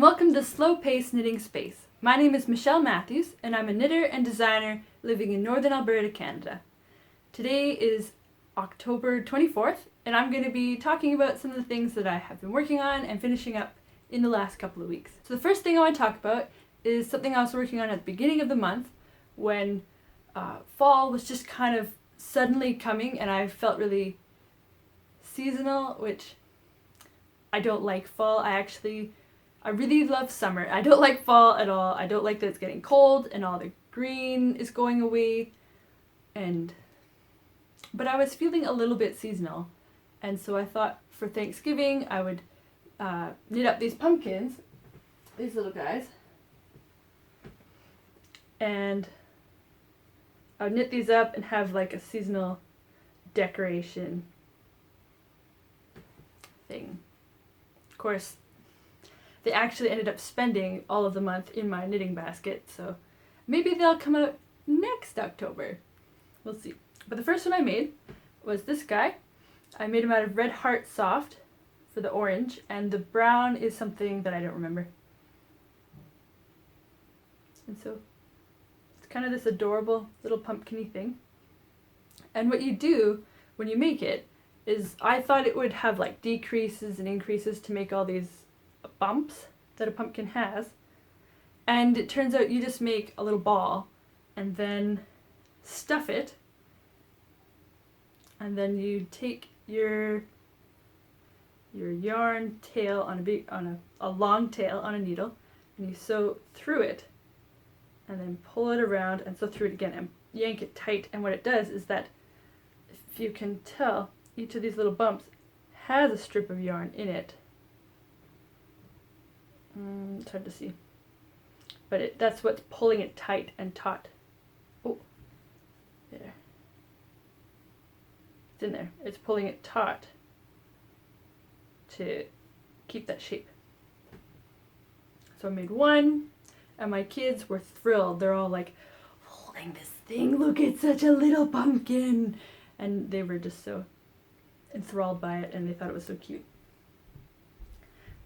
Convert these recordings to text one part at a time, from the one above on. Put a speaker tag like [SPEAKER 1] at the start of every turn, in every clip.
[SPEAKER 1] welcome to Slow Pace Knitting Space. My name is Michelle Matthews, and I'm a knitter and designer living in Northern Alberta, Canada. Today is October 24th, and I'm going to be talking about some of the things that I have been working on and finishing up in the last couple of weeks. So the first thing I want to talk about is something I was working on at the beginning of the month when fall was just kind of suddenly coming and I felt really seasonal, which I don't like fall. I really love summer. I don't like fall at all. I don't like that it's getting cold and all the green is going away. But I was feeling a little bit seasonal. And so I thought for Thanksgiving I would knit up these pumpkins, these little guys. And I would knit these up and have like a seasonal decoration thing. Of course, they actually ended up spending all of the month in my knitting basket, so maybe they'll come out next October. We'll see. But the first one I made was this guy. I made him out of Red Heart Soft for the orange, and the brown is something that I don't remember. And so it's kind of this adorable little pumpkin-y thing. And what you do when you make it is, I thought it would have like decreases and increases to make all these bumps that a pumpkin has, and it turns out you just make a little ball and then stuff it, and then you take your yarn tail on a long tail on a needle, and you sew through it and then pull it around and sew through it again and yank it tight. And what it does is that, if you can tell, each of these little bumps has a strip of yarn in it. It's hard to see, but that's what's pulling it tight and taut. Oh, there. It's in there. It's pulling it taut to keep that shape. So I made one, and my kids were thrilled. They're all like, holding this thing, look, it's such a little pumpkin. And they were just so enthralled by it, and they thought it was so cute.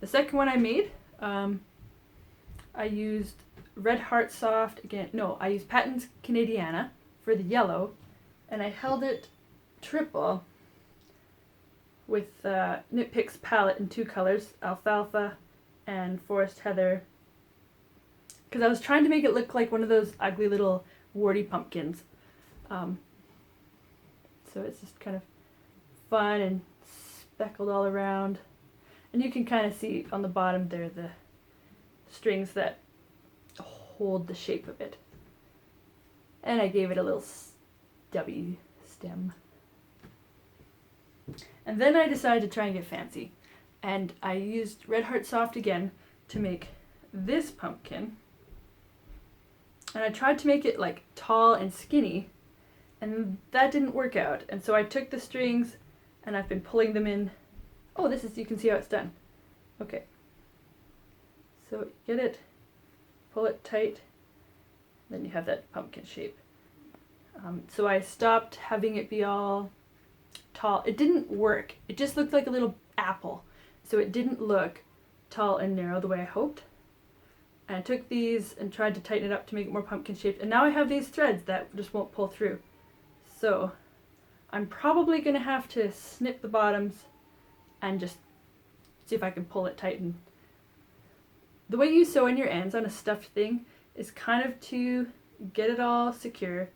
[SPEAKER 1] The second one I made, I used Red Heart Soft again. No, I used Patons Canadiana for the yellow, and I held it triple with Knit Picks palette in two colors, Alfalfa and Forest Heather, because I was trying to make it look like one of those ugly little warty pumpkins. So it's just kind of fun and speckled all around. And you can kind of see on the bottom there the strings that hold the shape of it. And I gave it a little stubby stem. And then I decided to try and get fancy. And I used Red Heart Soft again to make this pumpkin. And I tried to make it like tall and skinny, and that didn't work out. And so I took the strings and I've been pulling them in. Oh, you can see how it's done. Okay. So get it, pull it tight, then you have that pumpkin shape. So I stopped having it be all tall. It didn't work. It just looked like a little apple. So it didn't look tall and narrow the way I hoped. And I took these and tried to tighten it up to make it more pumpkin shaped. And now I have these threads that just won't pull through. So I'm probably going to have to snip the bottoms and just see if I can pull it tight. And the way you sew in your ends on a stuffed thing is kind of to get it all secure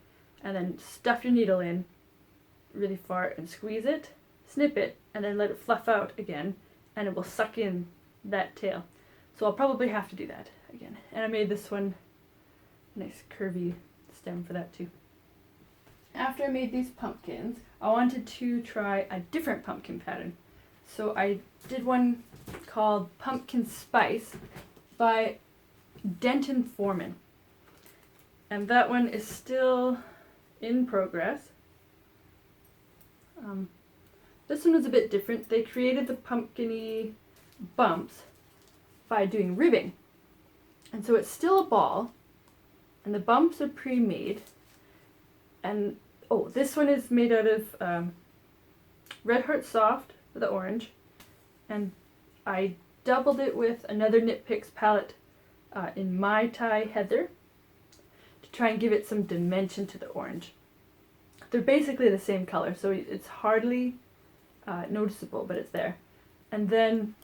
[SPEAKER 1] and then stuff your needle in really far and squeeze it, snip it, and then let it fluff out again, and it will suck in that tail. So I'll probably have to do that again. And I made this one nice curvy stem for that too. After I made these pumpkins, I wanted to try a different pumpkin pattern. So I did one called Pumpkin Spice by Denton Foreman. And that one is still in progress. This one was a bit different. They created the pumpkin-y bumps by doing ribbing. And so it's still a ball, and the bumps are pre-made. And oh, this one is made out of Red Heart Soft for the orange, and I doubled it with another Knit Picks palette in Mai Tai Heather to try and give it some dimension to the orange. They're basically the same color, so it's hardly noticeable, but it's there. And then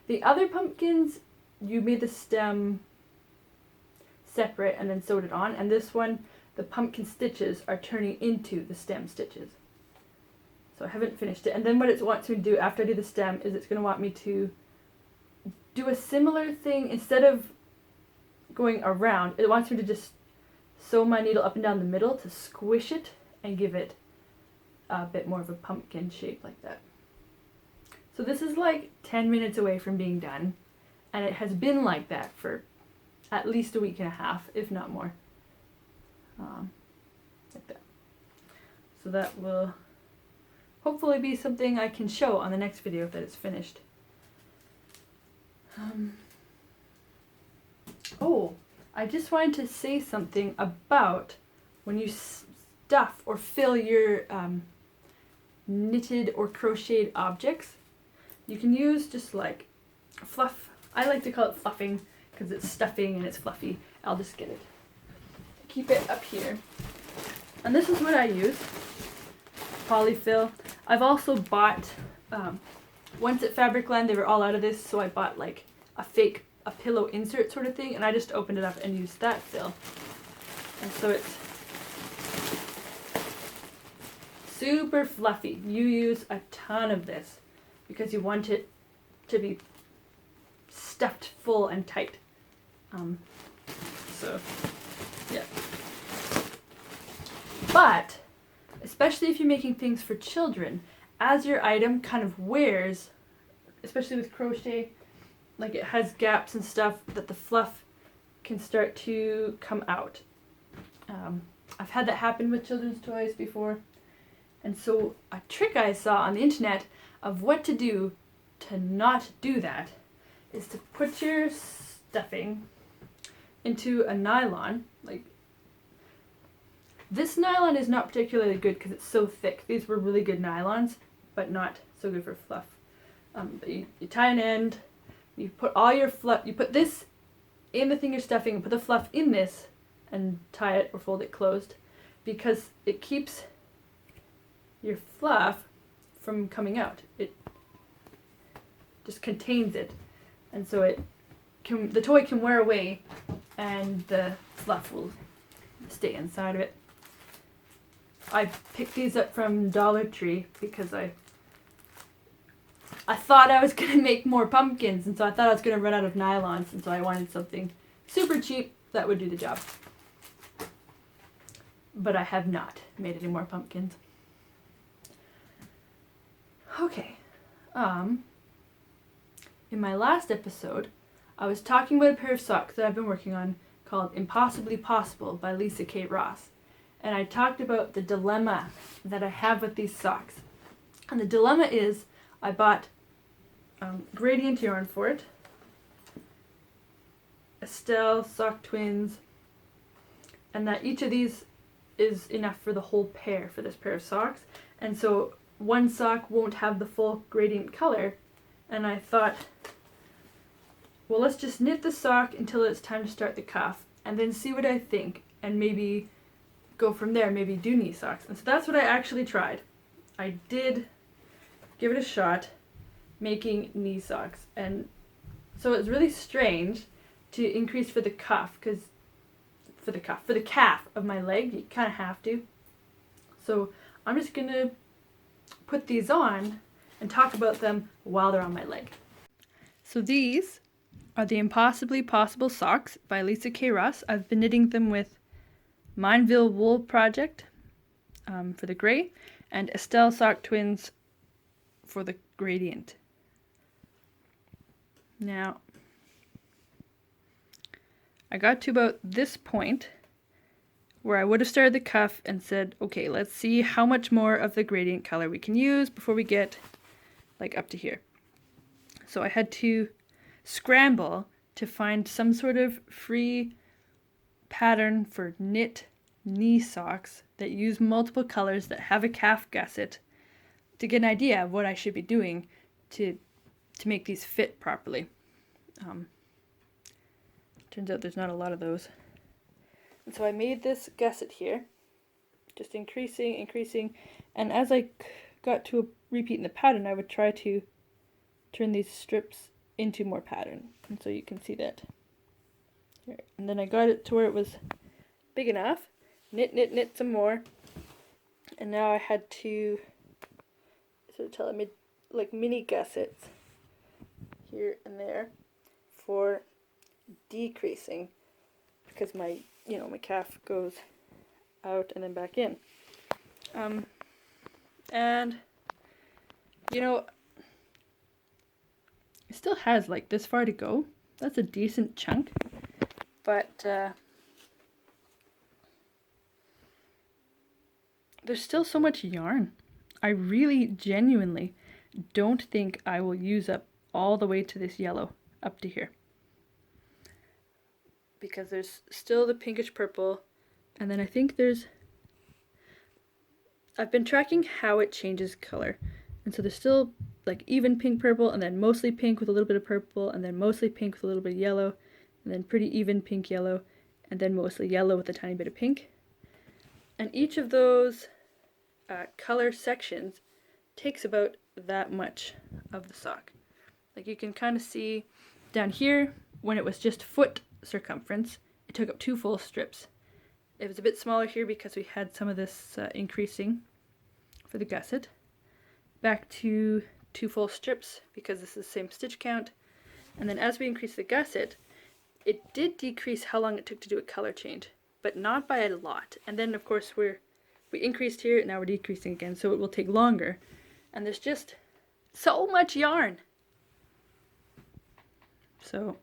[SPEAKER 1] the other pumpkins, you made the stem separate and then sewed it on, and this one, the pumpkin stitches are turning into the stem stitches. So I haven't finished it. And then what it wants me to do after I do the stem is it's going to want me to do a similar thing. Instead of going around, it wants me to just sew my needle up and down the middle to squish it and give it a bit more of a pumpkin shape like that. So this is like 10 minutes away from being done, and it has been like that for at least a week and a half, if not more. Like that. So that will hopefully be something I can show on the next video that it's finished. Oh, I just wanted to say something about when you stuff or fill your knitted or crocheted objects. You can use just like fluff. I like to call it fluffing because it's stuffing and it's fluffy. I'll just get it. Keep it up here. And this is what I use. Polyfill. I've also bought, once at Fabricland they were all out of this, so I bought like a pillow insert sort of thing, and I just opened it up and used that fill. And so it's super fluffy. You use a ton of this because you want it to be stuffed full and tight. So, yeah. But, especially if you're making things for children, as your item kind of wears, especially with crochet, like it has gaps and stuff that the fluff can start to come out. I've had that happen with children's toys before. And so a trick I saw on the internet of what to do to not do that is to put your stuffing into a nylon. Like, this nylon is not particularly good because it's so thick. These were really good nylons, but not so good for fluff. But you tie an end, you put all your fluff, you put this in the thing you're stuffing and put the fluff in this and tie it or fold it closed, because it keeps your fluff from coming out. It just contains it, and so the toy can wear away and the fluff will stay inside of it. I picked these up from Dollar Tree because I thought I was going to make more pumpkins, and so I thought I was going to run out of nylons, and so I wanted something super cheap that would do the job. But I have not made any more pumpkins. Okay. In my last episode, I was talking about a pair of socks that I've been working on called Impossibly Possible by Lisa K. Ross. And I talked about the dilemma that I have with these socks. And the dilemma is I bought gradient yarn for it, Estelle Sock Twins, and that each of these is enough for the whole pair for this pair of socks. And so one sock won't have the full gradient color, and I thought, well, let's just knit the sock until it's time to start the cuff and then see what I think and maybe go from there, maybe do knee socks. And so that's what I actually tried. I did give it a shot making knee socks, and so it's really strange to increase for the cuff, because for the calf of my leg you kind of have to. So I'm just gonna put these on and talk about them while they're on my leg. So these are the Impossibly Possible socks by Lisa K. Ross. I've been knitting them with Mineville Wool Project for the gray, and Estelle Sock Twins for the gradient. Now, I got to about this point where I would have started the cuff and said, okay, let's see how much more of the gradient color we can use before we get like up to here. So I had to scramble to find some sort of free pattern for knit knee socks that use multiple colors, that have a calf gusset, to get an idea of what I should be doing to make these fit properly. Turns out there's not a lot of those. And so I made this gusset here, just increasing, and as I got to a repeat in the pattern, I would try to turn these strips into more pattern. And so you can see that here. And then I got it to where it was big enough, knit some more, and now I had to I made like mini gussets here and there for decreasing, because my calf goes out and then back in. And it still has like this far to go. That's a decent chunk, but there's still so much yarn. I really genuinely don't think I will use up all the way to this yellow up to here, because there's still the pinkish purple, and then I think I've been tracking how it changes color, and so there's still like even pink purple, and then mostly pink with a little bit of purple, and then mostly pink with a little bit of yellow, and then pretty even pink yellow, and then mostly yellow with a tiny bit of pink. And each of those color sections takes about that much of the sock. Like you can kind of see down here, when it was just foot circumference, it took up 2 full strips. It was a bit smaller here because we had some of this increasing for the gusset. Back to 2 full strips because this is the same stitch count. And then as we increased the gusset, it did decrease how long it took to do a color change, but not by a lot. And then of course we increased here, and now we're decreasing again, so it will take longer. And there's just so much yarn. So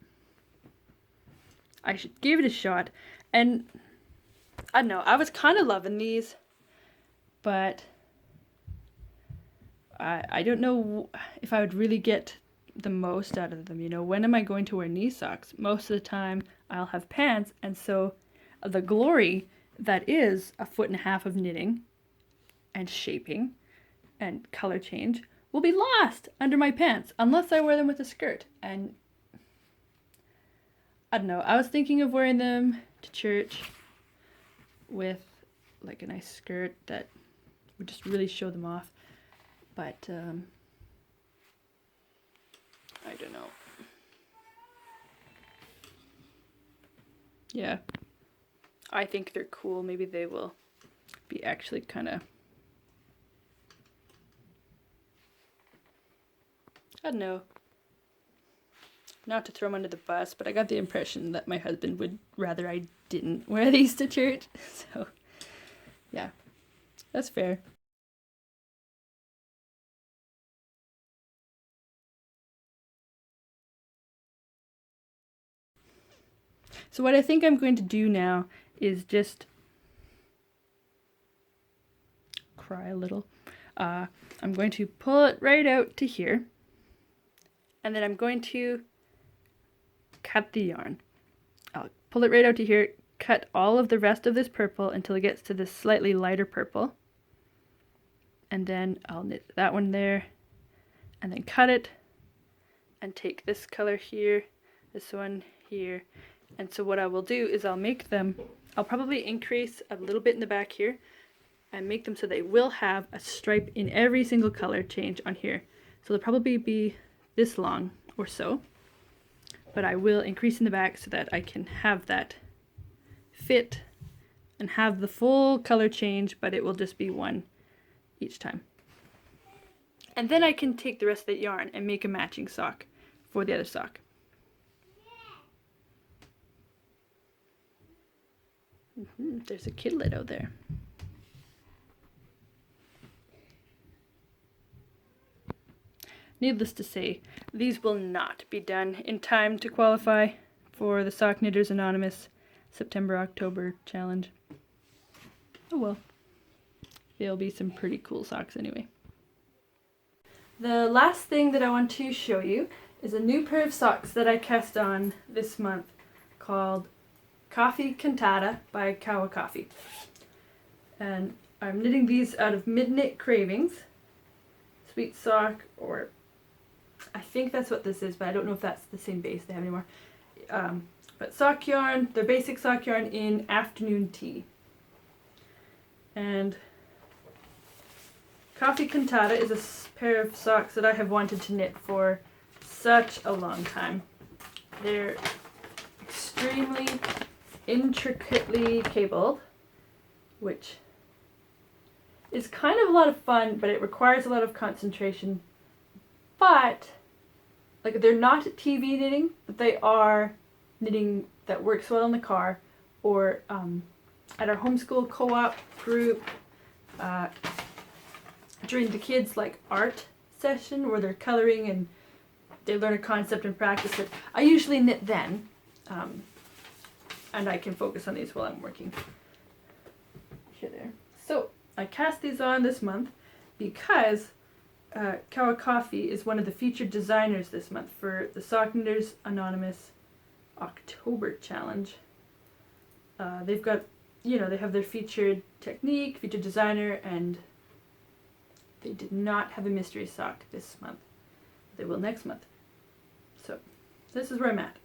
[SPEAKER 1] I should give it a shot. And I don't know, I was kind of loving these, but I don't know if I would really get the most out of them. When am I going to wear knee socks? Most of the time I'll have pants, and so the glory that is a 1.5 feet of knitting and shaping and color change will be lost under my pants unless I wear them with a skirt. And I don't know, I was thinking of wearing them to church with like a nice skirt that would just really show them off, but I don't know. Yeah, I think they're cool. Maybe they will be actually kind of, I don't know, not to throw him under the bus, but I got the impression that my husband would rather I didn't wear these to church. So yeah, that's fair. So what I think I'm going to do now is just cry a little. I'm going to pull it right out to here, and then I'm going to cut the yarn. I'll pull it right out to here, cut all of the rest of this purple until it gets to this slightly lighter purple, and then I'll knit that one there, and then cut it, and take this color here, this one here. And so what I will do is I'll probably increase a little bit in the back here and make them so they will have a stripe in every single color change on here. So they'll probably be this long or so, but I will increase in the back so that I can have that fit and have the full color change, but it will just be one each time. And then I can take the rest of that yarn and make a matching sock for the other sock. There's a kidlet out there. Needless to say, these will not be done in time to qualify for the Sock Knitters Anonymous September-October challenge. Oh well. They'll be some pretty cool socks anyway. The last thing that I want to show you is a new pair of socks that I cast on this month called Coffee Cantata by Kawa Coffee. And I'm knitting these out of Midknit Cravings. sweet sock, or I think that's what this is, but I don't know if that's the same base they have anymore. But sock yarn, their basic sock yarn in afternoon tea. And Coffee Cantata is a pair of socks that I have wanted to knit for such a long time. They're extremely intricately cabled, which is kind of a lot of fun, but it requires a lot of concentration. But, like, they're not TV knitting, but they are knitting that works well in the car, or at our homeschool co-op group, during the kids' like art session where they're coloring and they learn a concept and practice it. I usually knit then, and I can focus on these while I'm working. Here, there. So I cast these on this month because Kawa Coffee is one of the featured designers this month for the Sock Knitters Anonymous October Challenge. They've got, you know, they have their featured technique, featured designer, and they did not have a mystery sock this month. They will next month. So this is where I'm at.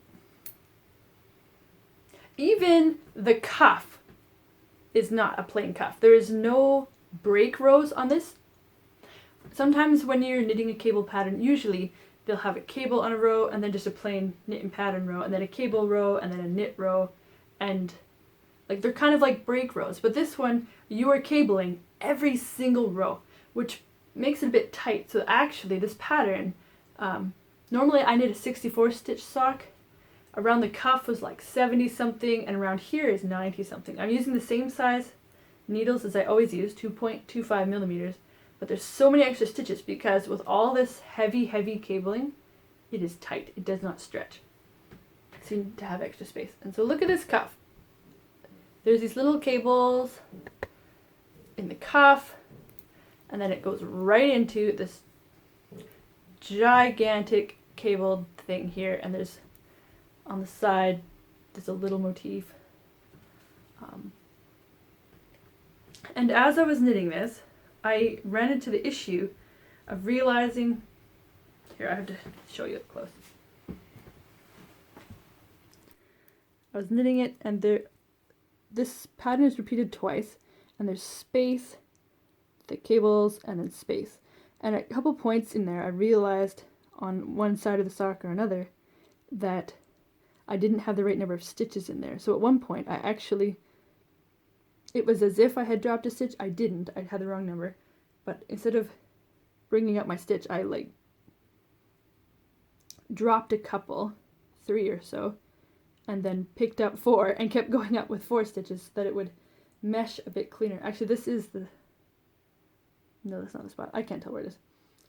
[SPEAKER 1] Even the cuff is not a plain cuff. There is no break rows on this. Sometimes when you're knitting a cable pattern, usually they'll have a cable on a row and then just a plain knit and pattern row, and then a cable row and then a knit row, and like they're kind of like break rows. But this one, you are cabling every single row, which makes it a bit tight. So actually this pattern, normally I knit a 64 stitch sock. Around the cuff was like 70 something, and around here is 90 something. I'm using the same size needles as I always use, 2.25 millimeters, but there's so many extra stitches because with all this heavy cabling, it is tight. It does not stretch. So you need to have extra space. And so look at this cuff. There's these little cables in the cuff, and then it goes right into this gigantic cabled thing here, and there's on the side there's a little motif. And as I was knitting this, I ran into the issue of realizing, here I have to show you up close. I was knitting it, and this pattern is repeated twice, and there's space, the cables, and then space. And at a couple points in there I realized on one side of the sock or another that I didn't have the right number of stitches in there. So at one point I actually, it was as if I had dropped a stitch. I didn't. I had the wrong number. But instead of bringing up my stitch, I like dropped a couple, 3 or so, and then picked up 4 and kept going up with 4 stitches so that it would mesh a bit cleaner. Actually, this is the, no, that's not the spot. I can't tell where it is.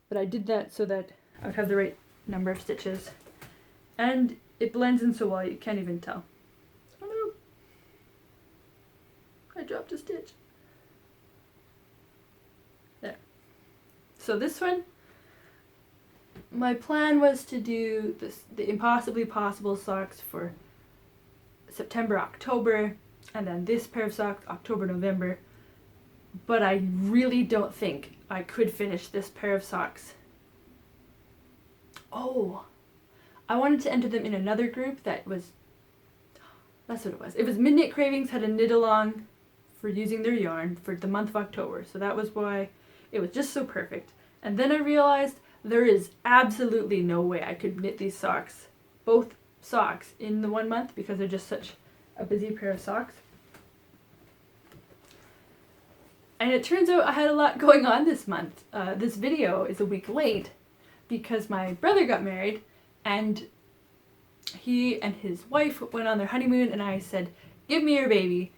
[SPEAKER 1] But I did that so that I would have the right number of stitches. And it blends in so well you can't even tell. Oh no! I dropped a stitch. There. So this one, my plan was to do the Impossibly Possible socks for September, October, and then this pair of socks October, November. But I really don't think I could finish this pair of socks. Oh, I wanted to enter them in another group that was, that's what it was. It was Midnight Cravings had a knit along for using their yarn for the month of October. So that was why it was just so perfect. And then I realized there is absolutely no way I could knit these socks, both socks, in the 1 month because they're just such a busy pair of socks. And it turns out I had a lot going on this month. This video is a week late because my brother got married, and he and his wife went on their honeymoon, and I said, give me your baby.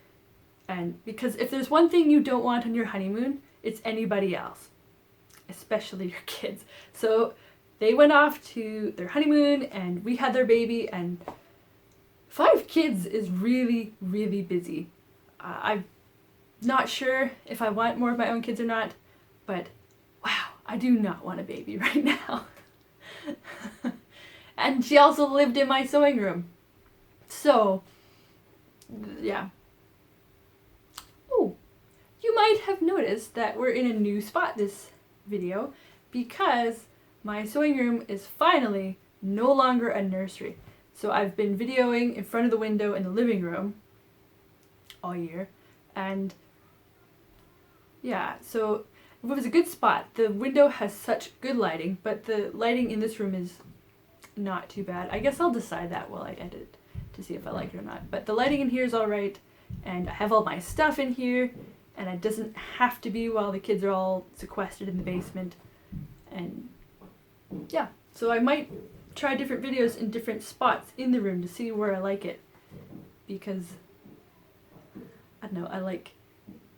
[SPEAKER 1] And because if there's one thing you don't want on your honeymoon, it's anybody else, especially your kids. So they went off to their honeymoon, and we had their baby, and 5 kids is really, really busy. I'm not sure if I want more of my own kids or not, but wow, I do not want a baby right now. And she also lived in my sewing room. So, yeah. Oh, you might have noticed that we're in a new spot this video, because my sewing room is finally no longer a nursery. So I've been videoing in front of the window in the living room all year, and yeah, so it was a good spot. The window has such good lighting, but the lighting in this room is not too bad. I guess I'll decide that while I edit to see if I like it or not. But the lighting in here is alright, and I have all my stuff in here, and it doesn't have to be while the kids are all sequestered in the basement. And yeah, so I might try different videos in different spots in the room to see where I like it, because I don't know, I like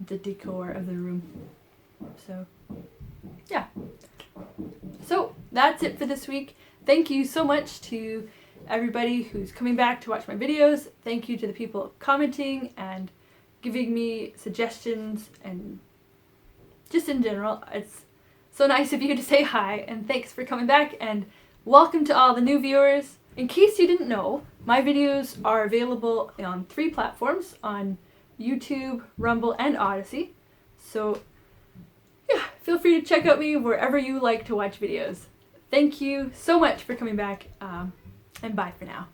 [SPEAKER 1] the decor of the room. So yeah, so that's it for this week. Thank you so much to everybody who's coming back to watch my videos. Thank you to the people commenting and giving me suggestions, and just in general, it's so nice of you to say hi, and thanks for coming back, and welcome to all the new viewers. In case you didn't know, my videos are available on 3 platforms, on YouTube, Rumble, and Odyssey. So yeah, feel free to check out me wherever you like to watch videos. Thank you so much for coming back, and bye for now.